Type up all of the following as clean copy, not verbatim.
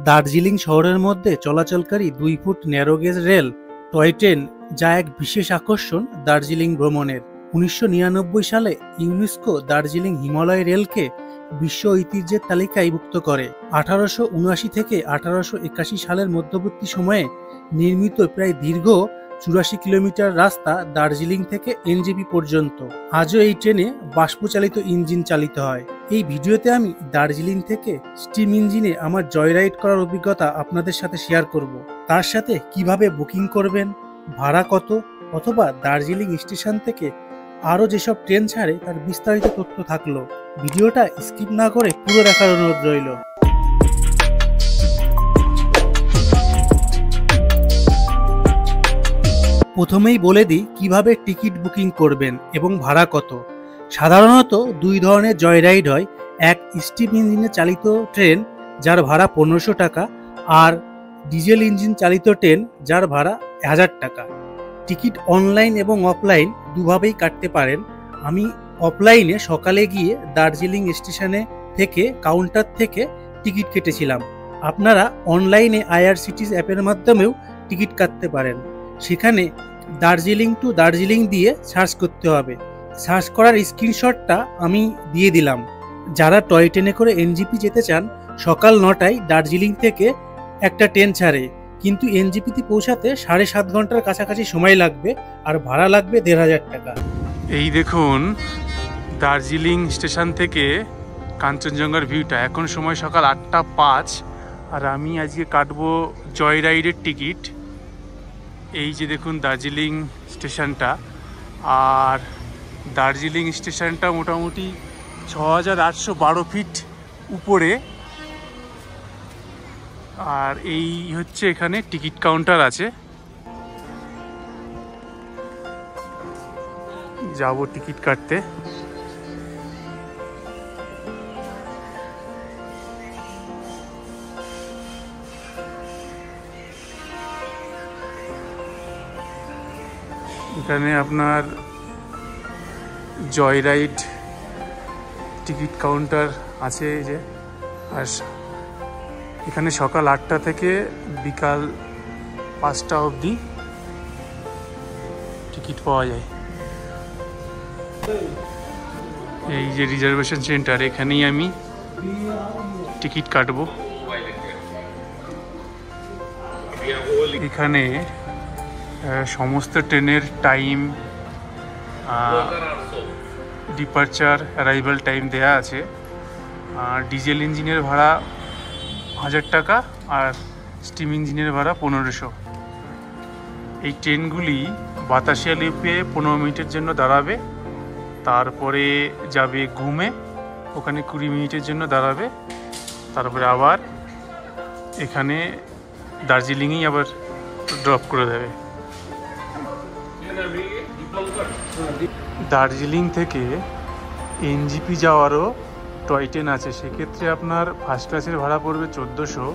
দার্জিলিং শহরের মধ্যে চলাচলকারী 2 foot narrow gauge rail toy train, যা এক বিশেষ আকর্ষণ দার্জিলিং ভ্রমণের। 1999 সালে ইউনেস্কো দার্জিলিং হিমালয় রেলকে বিশ্ব ঐতিহ্যের তালিকায় ভুক্ত করে। 1879 থেকে 1881 সালের মধ্যবর্তী সময়ে নির্মিত প্রায় দীর্ঘ 84 কিলোমিটার রাস্তা দার্জিলিং থেকে এনজেপি পর্যন্ত। আজও এই ট্রেনে বাষ্পচালিত ইঞ্জিন চালিত হয়। এই ভিডিওতে আমি দার্জিলিং থেকে স্টিম ইঞ্জিনে আমার জয়রাইড করার অভিজ্ঞতা আপনাদের সাথে শেয়ার করব। তার সাথে কিভাবে বুকিং করবেন, ভাড়া কত, অথবা দার্জিলিং স্টেশন থেকে আরও যেসব ট্রেন ছাড়ে তার বিস্তারিত তথ্য থাকলো। ভিডিওটা স্কিপ না করে পুরো দেখার অনুরোধ রইল। প্রথমেই বলে দিই কিভাবে টিকিট বুকিং করবেন এবং ভাড়া কত। সাধারণত 2 ধরনের জয়রাইড হয়। এক, স্টিম ইঞ্জিনে চালিত ট্রেন, যার ভাড়া 1500 টাকা, আর ডিজেল ইঞ্জিন চালিত ট্রেন, যার ভাড়া 1000 টাকা। টিকিট অনলাইন এবং অফলাইন দুভাবেই কাটতে পারেন। আমি অফলাইনে সকালে গিয়ে দার্জিলিং স্টেশনে থেকে কাউন্টার থেকে টিকিট কেটেছিলাম। আপনারা অনলাইনে আইআরসিটিসি অ্যাপের মাধ্যমেও টিকিট কাটতে পারেন। সেখানে দার্জিলিং টু দার্জিলিং দিয়ে সার্চ করতে হবে। সার্চ করার স্ক্রিনশটটা আমি দিয়ে দিলাম। যারা টয় ট্রেনে করে এনজেপি যেতে চান, সকাল 9টায় দার্জিলিং থেকে একটা ট্রেন ছাড়ে, কিন্তু এনজেপিতে পৌঁছাতে 7.5 ঘন্টার কাছাকাছি সময় লাগবে, আর ভাড়া লাগবে 1500 টাকা। এই দেখুন দার্জিলিং স্টেশন থেকে কাঞ্চনজঙ্ঘার ভিউটা। এখন সময় সকাল 8টা 5, আর আমি আজকে কাটবো জয় রাইডের টিকিট। এই যে দেখুন দার্জিলিং স্টেশনটা, আর দার্জিলিং স্টেশনটা মোটামুটি 6812 ফিট উপরে। আর এই হচ্ছে এখানে টিকিট কাউন্টার আছে, যাবো টিকিট কাটতে। এখানে আপনার জয় রাইড টিকিট কাউন্টার আছে এই যে। আর এখানে সকাল 8টা থেকে বিকাল 5টা অবধি টিকিট পাওয়া যায়। এই যে রিজার্ভেশন সেন্টার, এখানেই আমি টিকিট কাটবো। এখানে সমস্ত ট্রেনের টাইম, ডিপারচার, অ্যারাইভাল টাইম দেয়া আছে। আর ডিজেল ইঞ্জিনের ভাড়া 1000 টাকা, আর স্টিম ইঞ্জিনের ভাড়া 1500। এই ট্রেনগুলি বাতাসিয়া লিপে 15 মিনিটের জন্য দাঁড়াবে, তারপরে যাবে ঘুমে, ওখানে 20 মিনিটের জন্য দাঁড়াবে, তারপরে আবার এখানে দার্জিলিংয়েই আবার ড্রপ করে দেবে। দার্জিলিং থেকে এনজেপি যাওয়ারও টয় ট্রেন আছে। সেক্ষেত্রে আপনার ফার্স্ট ক্লাসের ভাড়া পড়বে 1400,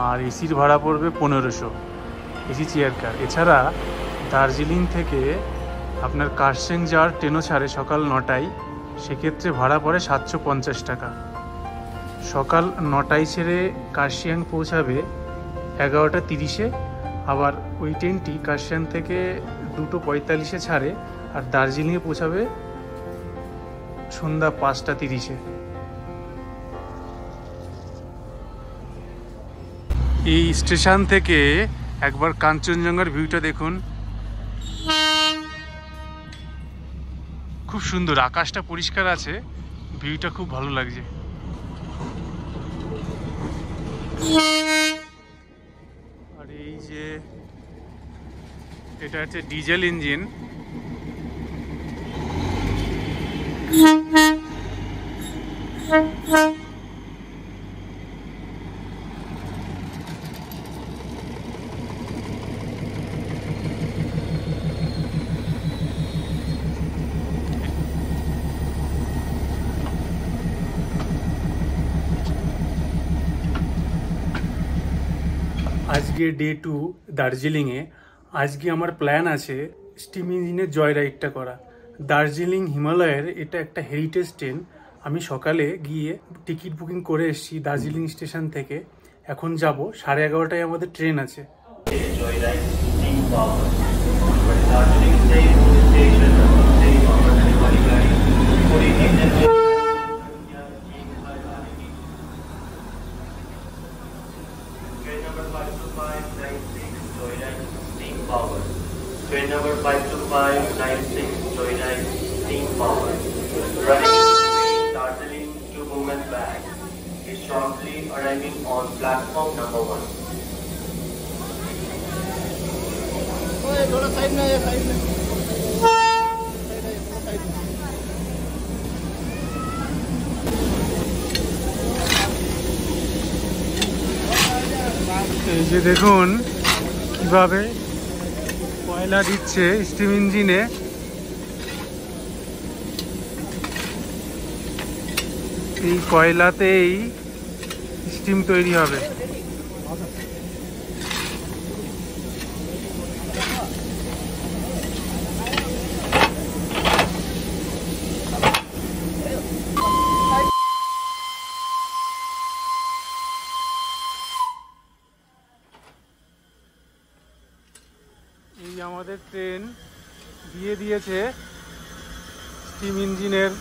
আর এসির ভাড়া পড়বে 1500, এসি চেয়ার কার। এছাড়া দার্জিলিং থেকে আপনার কার্সেং যাওয়ার ট্রেনও ছাড়ে সকাল 9টায়, সেক্ষেত্রে ভাড়া পড়ে 750 টাকা। সকাল 9টায় ছেড়ে কার্শিয়াং পৌঁছাবে 11টা 30-এ। আবার ওই ট্রেনটি কার্শিয়াং থেকে 2টো 45-এ ছাড়ে, আর দার্জিলিংয়ে পৌঁছাবে সন্ধ্যা 5টা 30-এ। এই স্টেশন থেকে একবার কাঞ্চনজঙ্ঘার ভিউটা দেখুন, খুব সুন্দর। আকাশটা পরিষ্কার আছে, ভিউটা খুব ভালো লাগছে। আর এই যে এটা হচ্ছে ডিজেল ইঞ্জিন। আজকে ডে 2 দার্জিলিংয়ে। আজকে আমার প্ল্যান আছে স্টিম ইঞ্জিনের জয় রাইডটা করা। দার্জিলিং হিমালয়ের এটা একটা হেরিটেজ ট্রেন। আমি সকালে গিয়ে টিকিট বুকিং করে এসেছি দার্জিলিং স্টেশন থেকে। এখন যাব, 11:30টায় আমাদের ট্রেন আছে। Train number 52596 Joyride Steam Power, running between Darjeeling to Mumbai is shortly arriving on platform number 1. थोड़ा साइड में आइए, साइड में। এই যে দেখুন কিভাবে কয়লা দিচ্ছে স্টিম ইঞ্জিনে। এই কয়লাতেই স্টিম তৈরি হবে। এই আমাদের ট্রেন দিয়ে দিয়েছে স্টিম ইঞ্জিনের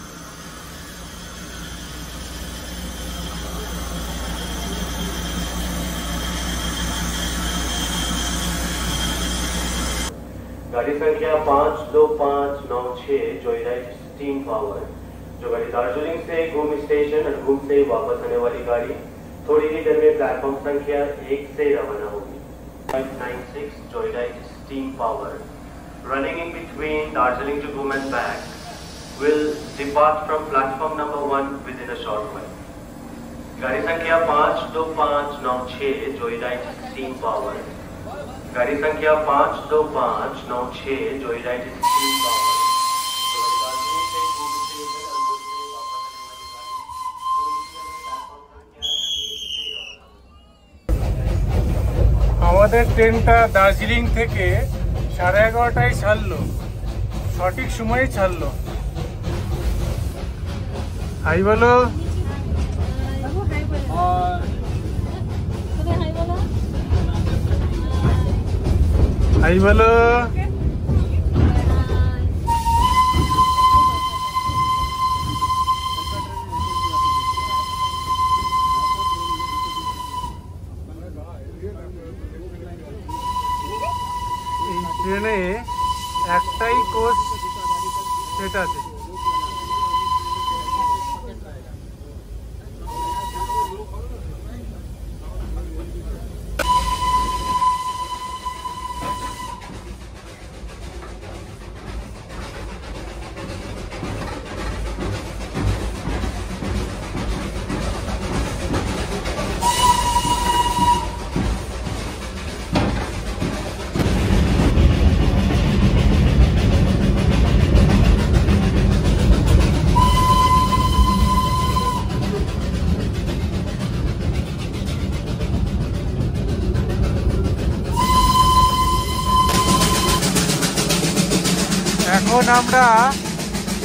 गाड़ी संख्या 52596 जॉयराइड स्टीम पावर, जो गाड़ी दार्जिलिंग से घूम स्टेशन और घूम से वापस आने वाली गाड़ी थोड़ी ही देर में प्लेटफॉर्म संख्या 1 से रवाना होगी। 596 joyride steam power, running in between Darjeeling to Ghum and back, will depart from platform number 1 within a short while. गाड़ी संख्या 52596 Joyride Steam Power, गाड़ी संख्या 52596 Joyride Steam Power, আমাদের ট্রেনটা দার্জিলিং থেকে 11:30টায় ছাড়লো, সঠিক সময়ে ছাড়লো। হাই বলো। হাই বলো। এই ট্রেনে একটাই কোচ সেট আছে। এখন আমরা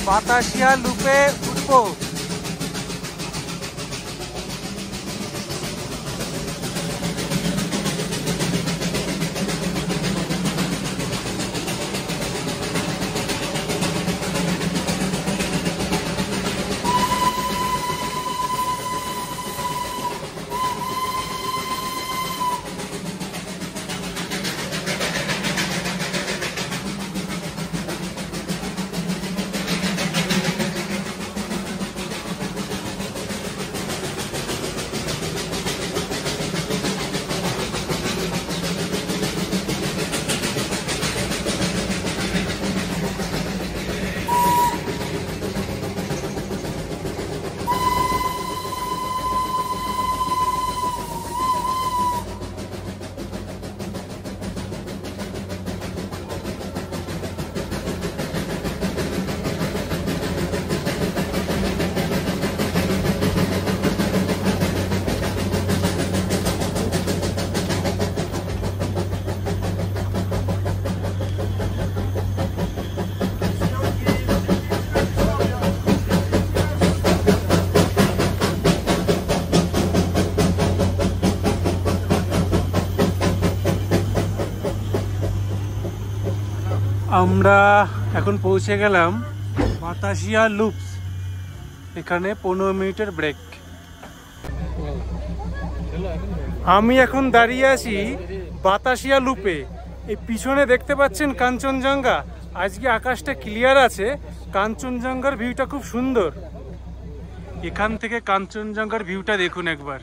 বাতাসিয়া লুপে উঠবো। আমরা এখন পৌঁছে গেলাম বাতাসিয়া লুপস। এখানে 15 মিনিটের ব্রেক। আমি এখন দাঁড়িয়ে আছি বাতাসিয়া লুপে। এই পিছনে দেখতে পাচ্ছেন কাঞ্চনজঙ্ঘা। আজকে আকাশটা ক্লিয়ার আছে, কাঞ্চনজঙ্ঘার ভিউটা খুব সুন্দর। এখান থেকে কাঞ্চনজঙ্ঘার ভিউটা দেখুন একবার।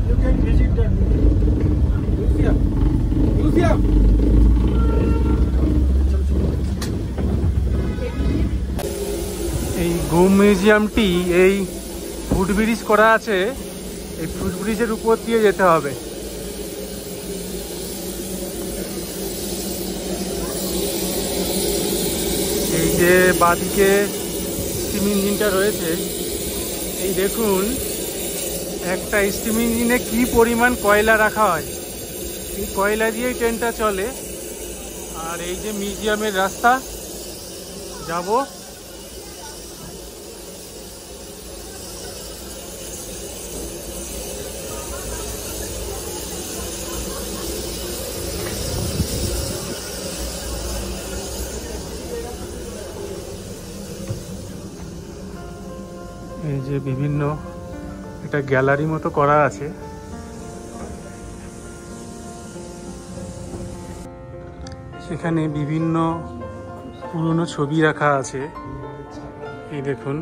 You can visit that museum. এই ঘুম মিউজিয়ামটি এই ফুটব্রিজ করা আছে, এই ফুটব্রিজের উপর দিয়ে যেতে হবে। এই যে বাদিকে স্টিম ইঞ্জিনটা রয়েছে, এই দেখুন একটা স্টিম ইঞ্জিনে কি পরিমাণ কয়লা রাখা হয়। এই কয়লা দিয়েই ট্রেনটা চলে। আর এই যে মিউজিয়ামের রাস্তা যাব। এই যে বিভিন্ন একটা গ্যালারি মতো করা আছে। সেখানে বিভিন্ন পুরনো ছবি রাখা আছে। এই দেখুন,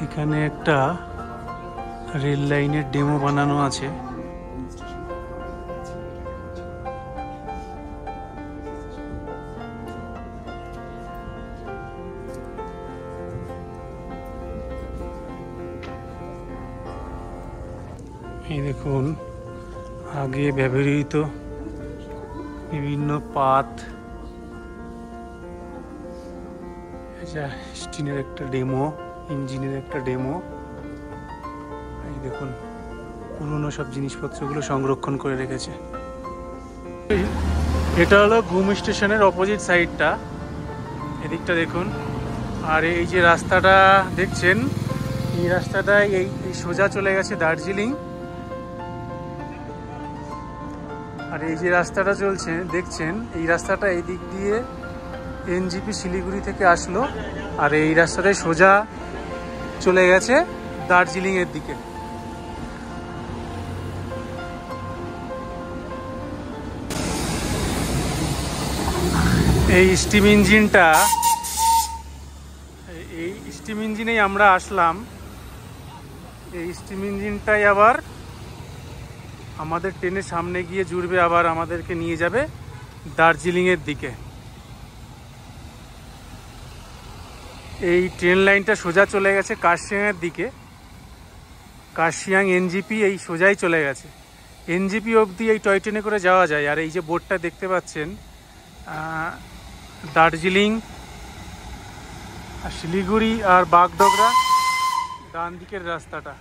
এখানে একটা রেল লাইনের ডেমো বানানো আছে। এই দেখুন আগে ব্যবহৃত বিভিন্ন পাত, স্টিনের একটা ডেমো, ইঞ্জিনের একটা ডেমো। এই দেখুন পুরনো সব জিনিসপত্রগুলো সংরক্ষণ করে রেখেছে। এটা হলো ঘুম স্টেশনের অপোজিট সাইডটা, এদিকটা দেখুন। আর এই যে রাস্তাটা দেখছেন, এই রাস্তাটা এই সোজা চলে গেছে দার্জিলিং। আর এই যে রাস্তাটা চলছে দেখছেন, এই রাস্তাটা এই দিক দিয়ে এনজিপি শিলিগুড়ি থেকে আসলো, আর এই রাস্তাটাই সোজা চলে গেছে দার্জিলিং এর দিকে। এই স্টিম ইঞ্জিনটা, এই স্টিম ইঞ্জিনেই আমরা আসলাম। এই স্টিম ইঞ্জিনটাই আবার আমাদের ট্রেনের সামনে গিয়ে জুড়বে, আবার আমাদেরকে নিয়ে যাবে দার্জিলিং এর দিকে। এই ট্রেন লাইনটা সোজা চলে গেছে কার্শিয়াংয়ের দিকে। কার্শিয়াং এনজিপি এই সোজাই চলে গেছে। এনজিপি অবধি এই টয় ট্রেনে করে যাওয়া যায়। আর এই যে বোর্ডটা দেখতে পাচ্ছেন, দার্জিলিং আর শিলিগুড়ি আর বাগডোগরা ডান দিকের রাস্তাটা।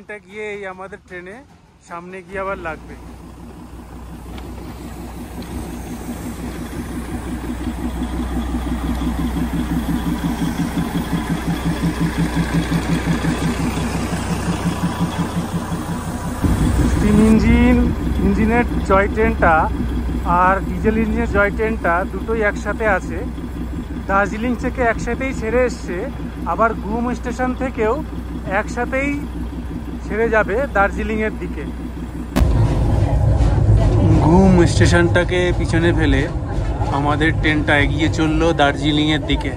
ট্রেনটা গিয়ে এই আমাদের ট্রেনে সামনে গিয়ে আবার লাগবে। স্টিম ইঞ্জিনের জয় ট্রেনটা আর ডিজেল ইঞ্জিনের জয় ট্রেনটা দুটোই একসাথে আছে। দার্জিলিং থেকে একসাথেই ছেড়ে এসছে, আবার ঘুম স্টেশন থেকেও একসাথেই ছেড়ে যাবে দার্জিলিংয়ের দিকে। ঘুম স্টেশনটাকে পিছনে ফেলে আমাদের ট্রেনটা এগিয়ে চললো দার্জিলিংয়ের দিকে।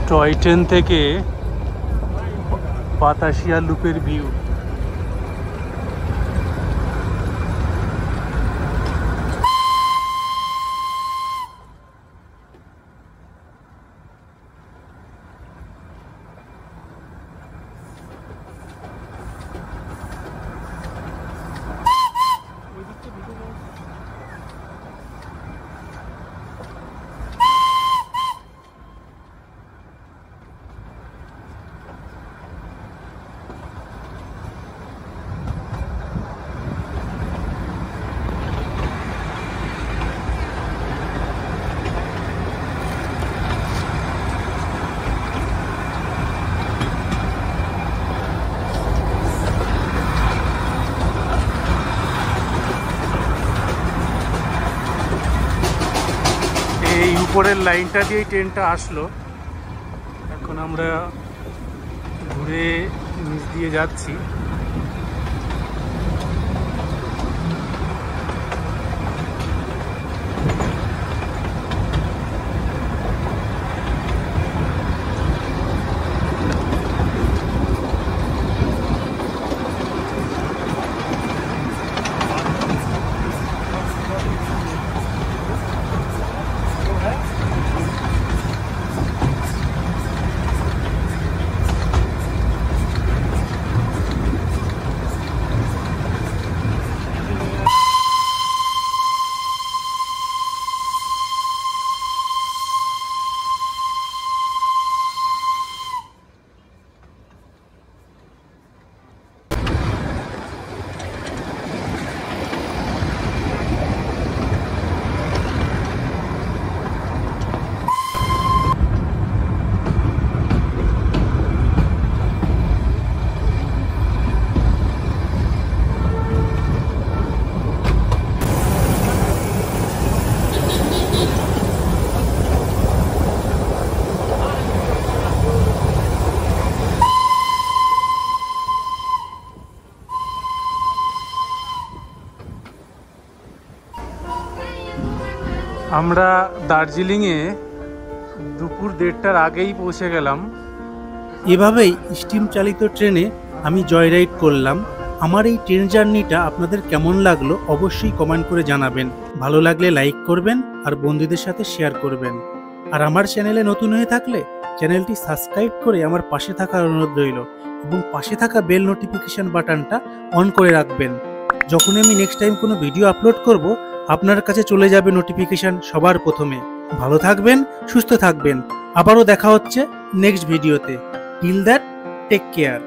টয় ট্রেন থেকে বাতাসিয়া লুপের ভিউ। এই উপরের লাইনটা দিয়েই ট্রেনটা আসলো। এখন আমরা ঘুরে নিচ দিয়ে যাচ্ছি। আমরা দার্জিলিংয়ে দুপুর 1:30টার আগেই পৌঁছে গেলাম। এভাবেই স্টিম চালিত ট্রেনে আমি জয়রাইড করলাম। আমার এই ট্রেন জার্নিটা আপনাদের কেমন লাগলো অবশ্যই কমেন্ট করে জানাবেন। ভালো লাগলে লাইক করবেন আর বন্ধুদের সাথে শেয়ার করবেন। আর আমার চ্যানেলে নতুন হয়ে থাকলে চ্যানেলটি সাবস্ক্রাইব করে আমার পাশে থাকার অনুরোধ রইল এবং পাশে থাকা বেল নোটিফিকেশন বাটনটা অন করে রাখবেন। যখন আমি নেক্সট টাইম কোনো ভিডিও আপলোড করব আপনার কাছে চলে যাবে নোটিফিকেশন সবার প্রথমে। ভালো থাকবেন, সুস্থ থাকবেন। আবারও দেখা হচ্ছে নেক্সট ভিডিওতে। Till that, take care.